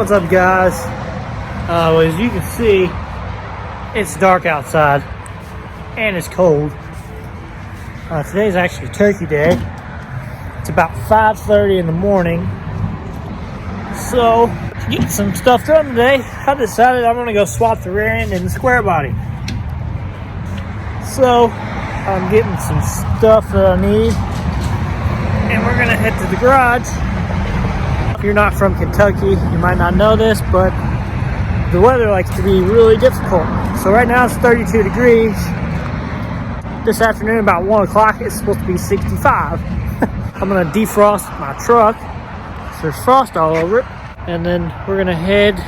What's up, guys? Well, as you can see, it's dark outside and it's cold. Today's actually Turkey Day. It's about 5:30 in the morning. So, to get some stuff done today, I decided I'm going to go swap the rear end and the square body. So, I'm getting some stuff that I need, and we're going to head to the garage. If you're not from Kentucky, you might not know this, but the weather likes to be really difficult. So right now it's 32 degrees. This afternoon about 1 o'clock it's supposed to be 65. I'm gonna defrost my truck, so there's frost all over it. And then we're gonna head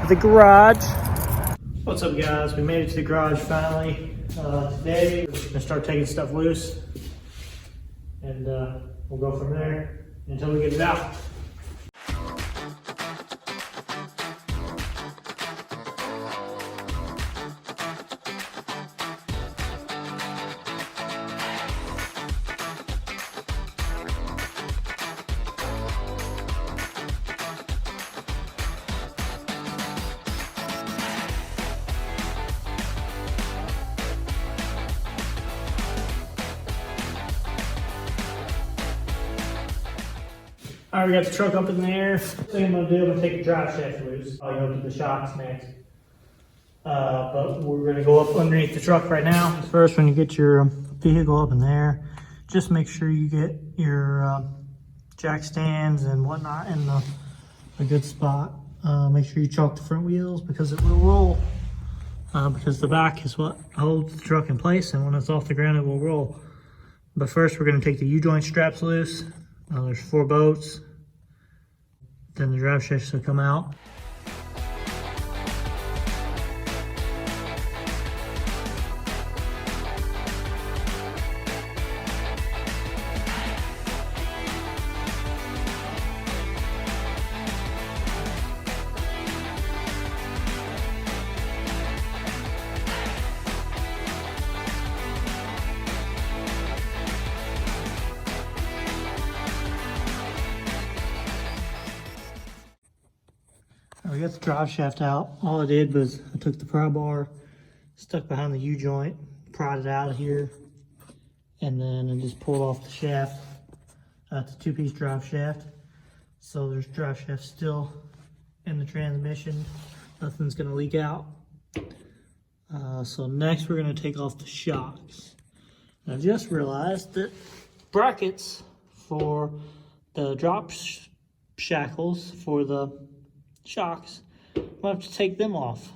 to the garage. What's up, guys? We made it to the garage finally. Today we're gonna start taking stuff loose, and we'll go from there until we get it out. All right, we got the truck up in the air. Thing I'm gonna do, I'm gonna take the drive shaft loose. I'll go to the shocks next. But we're gonna go up underneath the truck right now. First, when you get your vehicle up in there, just make sure you get your jack stands and whatnot in a good spot. Make sure you choke the front wheels because it will roll. Because the back is what holds the truck in place, and when it's off the ground, it will roll. But first, we're gonna take the U-joint straps loose. There's 4 bolts. Then the drive shafts will come out. We got the drive shaft out. All I did was I took the pry bar, stuck behind the U-joint, pried it out of here, and then I just pulled off the shaft. It's a 2-piece drive shaft. So there's drive shaft still in the transmission. Nothing's gonna leak out. So next we're gonna take off the shocks. And I just realized that brackets for the drop shackles for the shocks, we'll have to take them off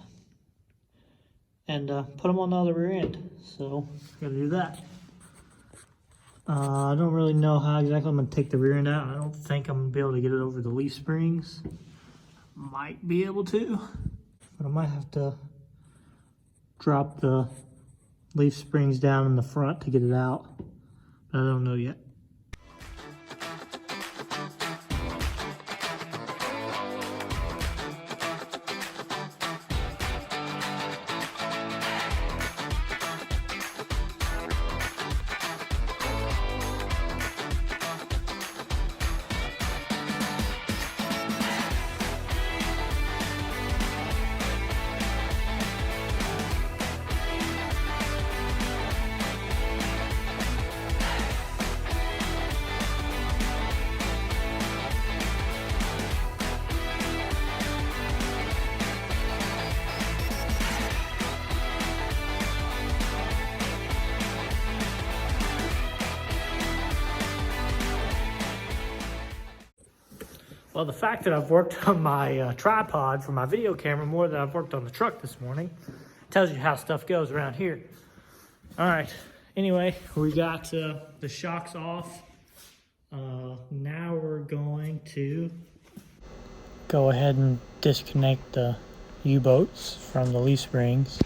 and put them on the other rear end. So gotta do that. I don't really know how exactly I'm gonna take the rear end out. I don't think I'm gonna be able to get it over the leaf springs. Might be able to, but I might have to drop the leaf springs down in the front to get it out. But I don't know yet. Well, the fact that I've worked on my tripod for my video camera more than I've worked on the truck this morning tells you how stuff goes around here. All right, anyway, we got the shocks off. Now we're going to go ahead and disconnect the U-bolts from the leaf springs.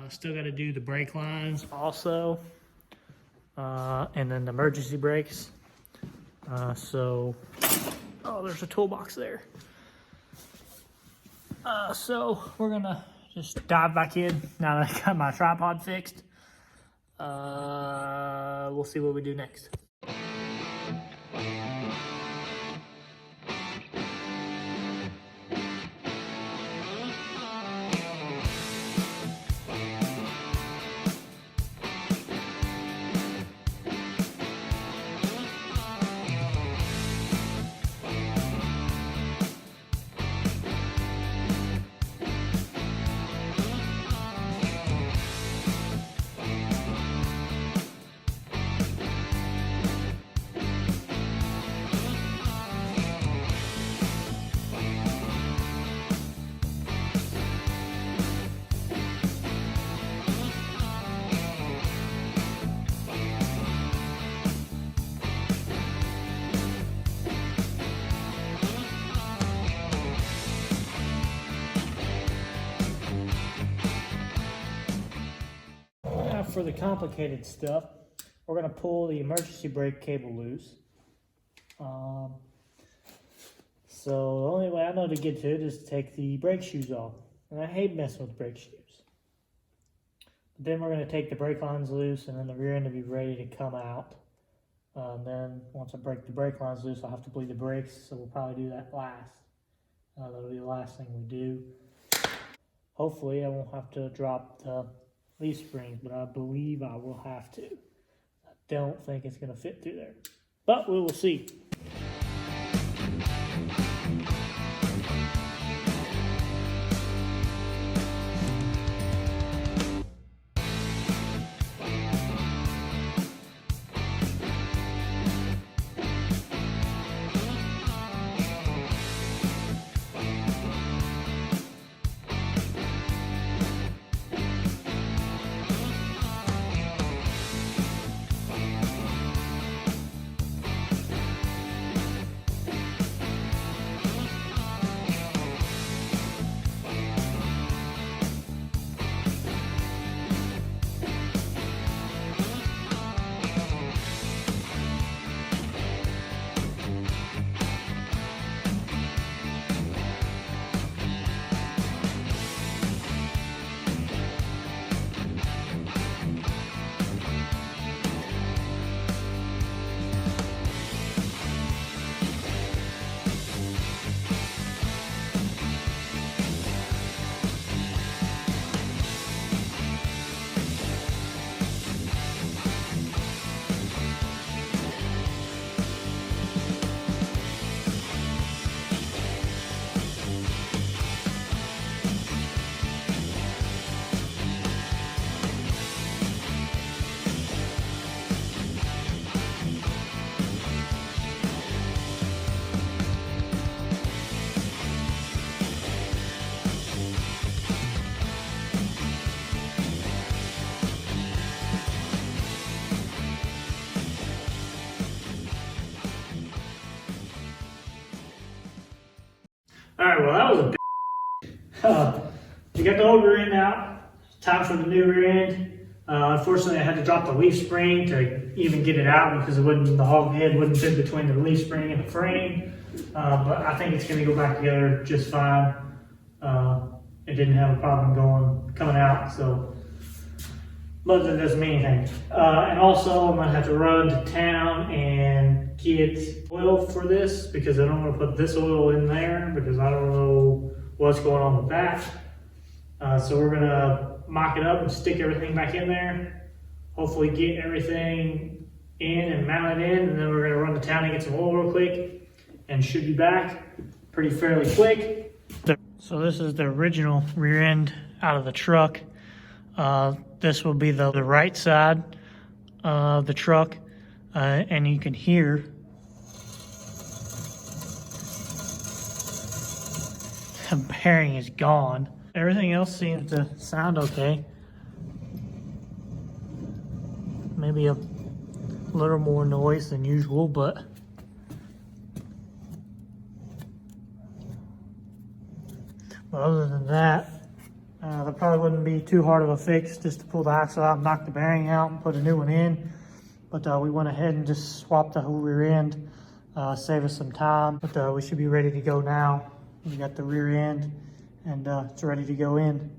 Still got to do the brake lines also, and then the emergency brakes. Oh, there's a toolbox there. So we're gonna just dive back in now that I got my tripod fixed. We'll see what we do next. for the complicated stuff, we're gonna pull the emergency brake cable loose. So the only way I know to get to it is to take the brake shoes off. And I hate messing with brake shoes. But then we're gonna take the brake lines loose, and then the rear end will be ready to come out. Then once I break the brake lines loose, I'll have to bleed the brakes, so we'll probably do that last. That'll be the last thing we do. Hopefully I won't have to drop the leaf springs, but I believe I will have to. I don't think it's gonna fit through there, but we will see. Alright, well that was a you got the old rear end out, time for the new rear end. Unfortunately I had to drop the leaf spring to even get it out because the hog head wouldn't fit between the leaf spring and the frame. But I think it's going to go back together just fine. It didn't have a problem coming out, so but that doesn't mean anything. And also I'm going to have to run to town and get oil for this because I don't want to put this oil in there because I don't know what's going on with that. So we're going to mock it up and stick everything back in there. Hopefully get everything in and mount it in, and then we're going to run to town and get some oil real quick and should be back fairly quick. So this is the original rear end out of the truck. This will be the right side of the truck, and you can hear the bearing is gone. Everything else seems to sound okay. Maybe a little more noise than usual, but other than that, that probably wouldn't be too hard of a fix just to pull the axle out, knock the bearing out, and put a new one in. But we went ahead and just swapped the whole rear end, save us some time. But we should be ready to go now. We got the rear end, and it's ready to go in.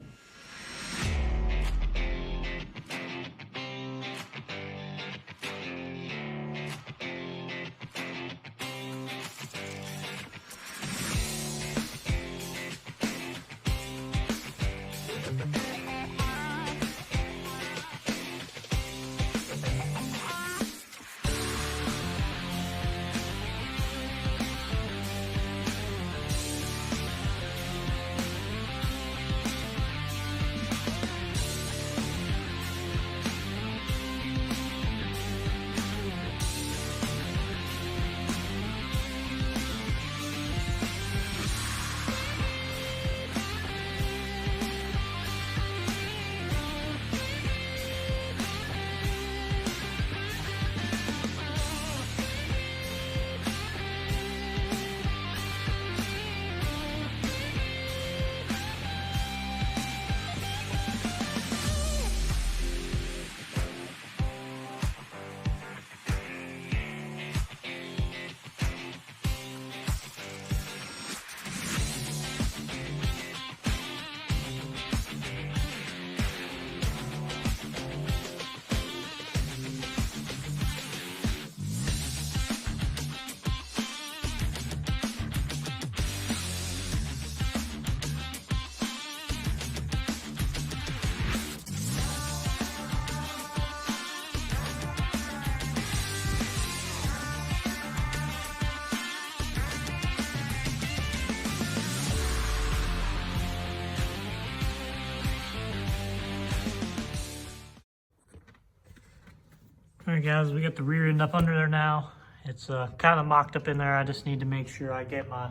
All right, guys, we got the rear end up under there now. It's kind of mocked up in there. I just need to make sure I get my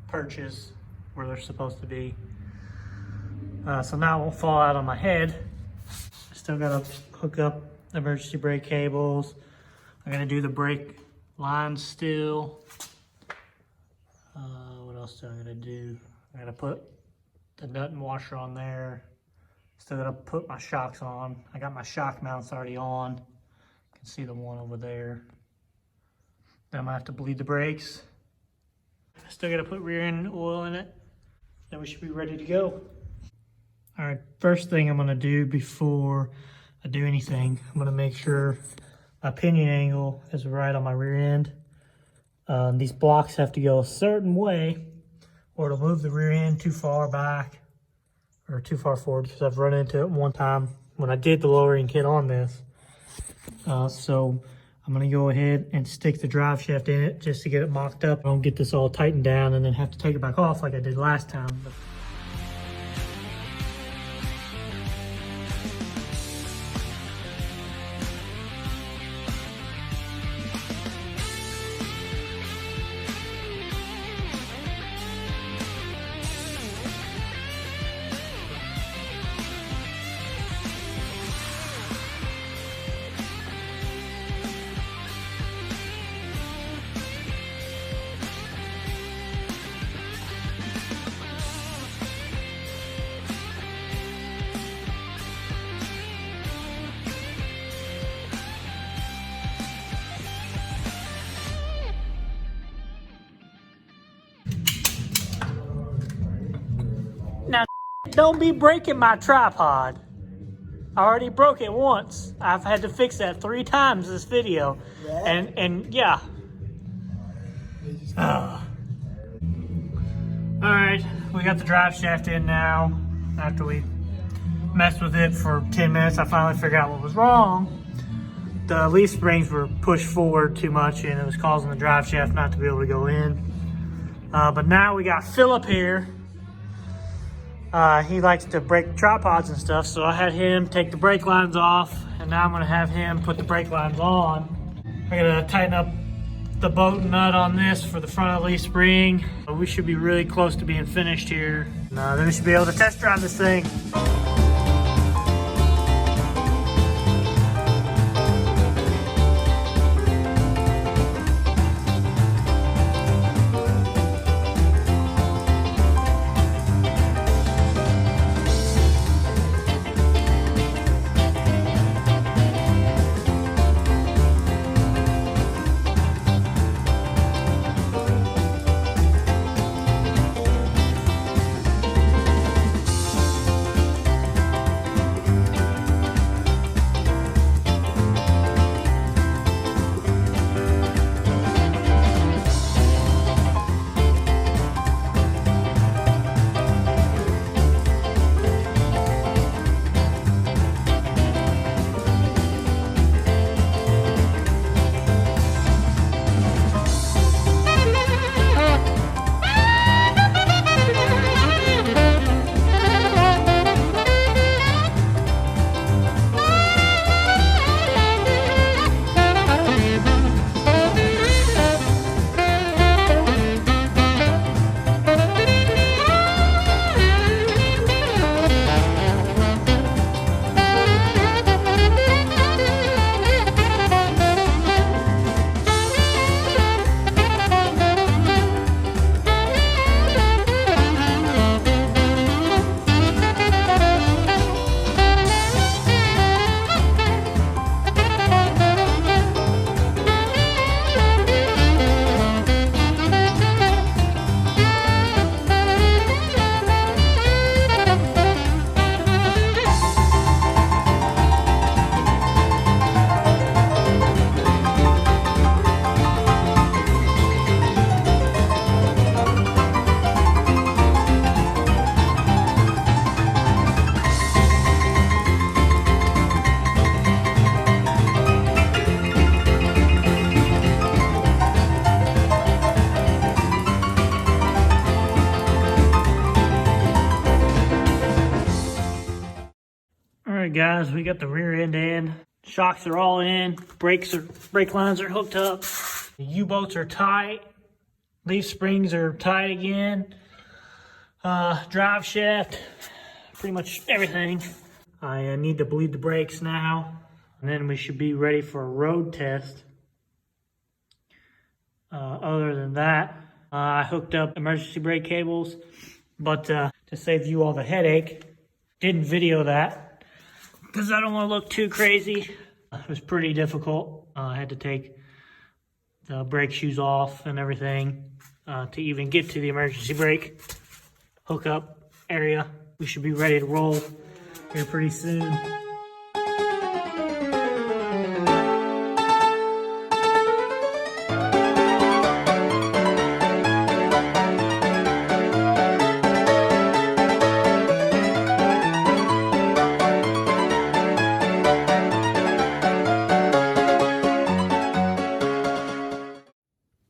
perches where they're supposed to be. So now it won't fall out on my head. I still gotta hook up the emergency brake cables. I'm gonna do the brake lines still. What else am I gonna do? I'm gonna put the nut and washer on there. Still gotta put my shocks on. I got my shock mounts already on. You can see the one over there. Then I'm gonna have to bleed the brakes. Still gotta put rear end oil in it. Then we should be ready to go. All right, first thing I'm gonna do before I do anything, I'm gonna make sure my pinion angle is right on my rear end. These blocks have to go a certain way or it'll move the rear end too far back or too far forward, because I've run into it one time when I did the lowering kit on this. So I'm gonna go ahead and stick the drive shaft in it just to get it mocked up. I don't get this all tightened down and then have to take it back off like I did last time. Now, don't be breaking my tripod. I already broke it once. I've had to fix that 3 times this video. Yeah. And yeah. All right, we got the drive shaft in now. After we messed with it for 10 minutes, I finally figured out what was wrong. The leaf springs were pushed forward too much and it was causing the drive shaft not to be able to go in. But now we got Philip here. He likes to break tripods and stuff, so I had him take the brake lines off, and now I'm gonna have him put the brake lines on. I'm gonna tighten up the bolt nut on this for the front of the leaf spring. We should be really close to being finished here. Then we should be able to test drive this thing. Guys, we got the rear end in. Shocks are all in. Brake lines are hooked up. The U-bolts are tight. Leaf springs are tight again. Drive shaft, pretty much everything. I need to bleed the brakes now, and then we should be ready for a road test. Other than that, I hooked up emergency brake cables, but to save you all the headache, didn't video that because I don't want to look too crazy. It was pretty difficult. I had to take the brake shoes off and everything to even get to the emergency brake hookup area. We should be ready to roll here pretty soon.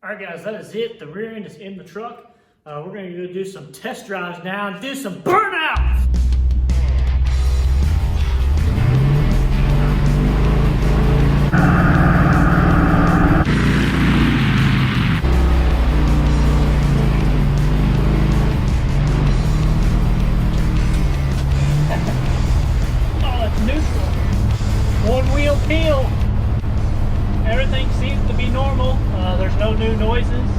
Alright guys, that is it. The rear end is in the truck. We're going to go do some test drives now and do some burnouts! Oh, it's neutral. One wheel peel. Everything seems to be normal. There's no new noises.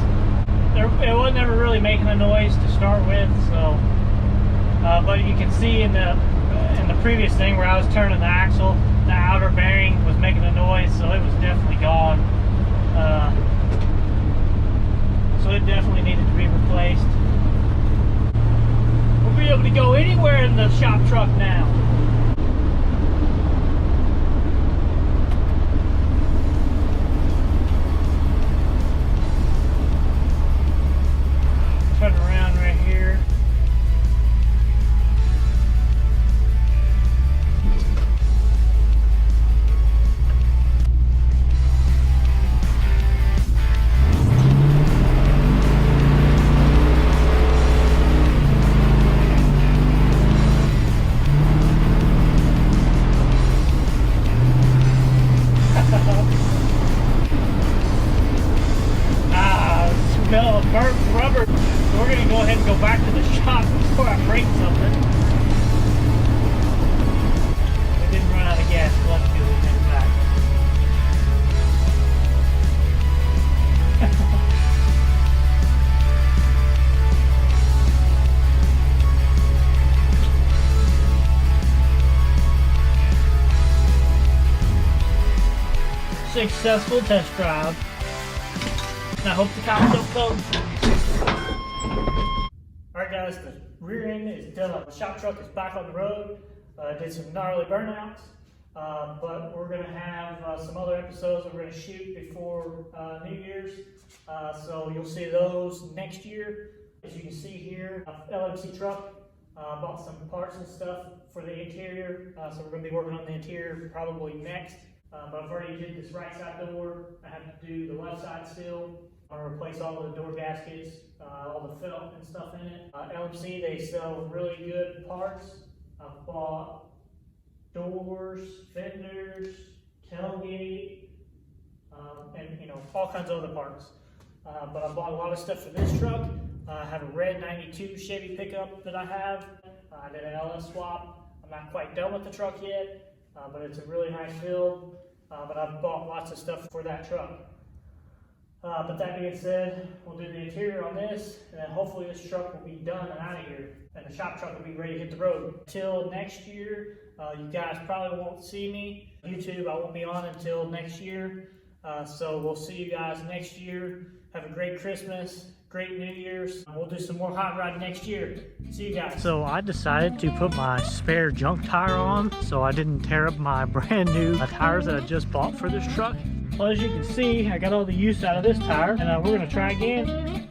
It wasn't ever really making a noise to start with, so. But you can see in the previous thing where I was turning the axle, the outer bearing was making a noise, so it was definitely gone. So it definitely needed to be replaced. We'll be able to go anywhere in the shop truck now. Turn around right here. Smell of burnt rubber. So we're gonna go ahead and go back to the shop before I break something. We didn't run out of gas, so let's do it back. Successful test drive. I hope the cops don't come. Alright guys, the rear end is done. The shop truck is back on the road. Did some gnarly burnouts, but we're going to have some other episodes that we're going to shoot before New Year's. So you'll see those next year. As you can see here, LMC truck. Bought some parts and stuff for the interior. So we're going to be working on the interior probably next. But I've already did this right side door. I have to do the left side still. I'm going to replace all the door gaskets, all the felt and stuff in it. LMC, they sell really good parts. I've bought doors, fenders, tailgate, and all kinds of other parts. But I bought a lot of stuff for this truck. I have a red 92 Chevy pickup that I have. I did an LS swap. I'm not quite done with the truck yet, but it's a really nice build. But I've bought lots of stuff for that truck. But that being said, we'll do the interior on this, and then hopefully this truck will be done and out of here, and the shop truck will be ready to hit the road. Until next year, you guys probably won't see me. YouTube, I won't be on until next year. So we'll see you guys next year. Have a great Christmas, great New Year's. We'll do some more hot rod next year. See you guys. So I decided to put my spare junk tire on so I didn't tear up my brand new tires that I just bought for this truck. Well, as you can see, I got all the use out of this tire, and we're gonna try again.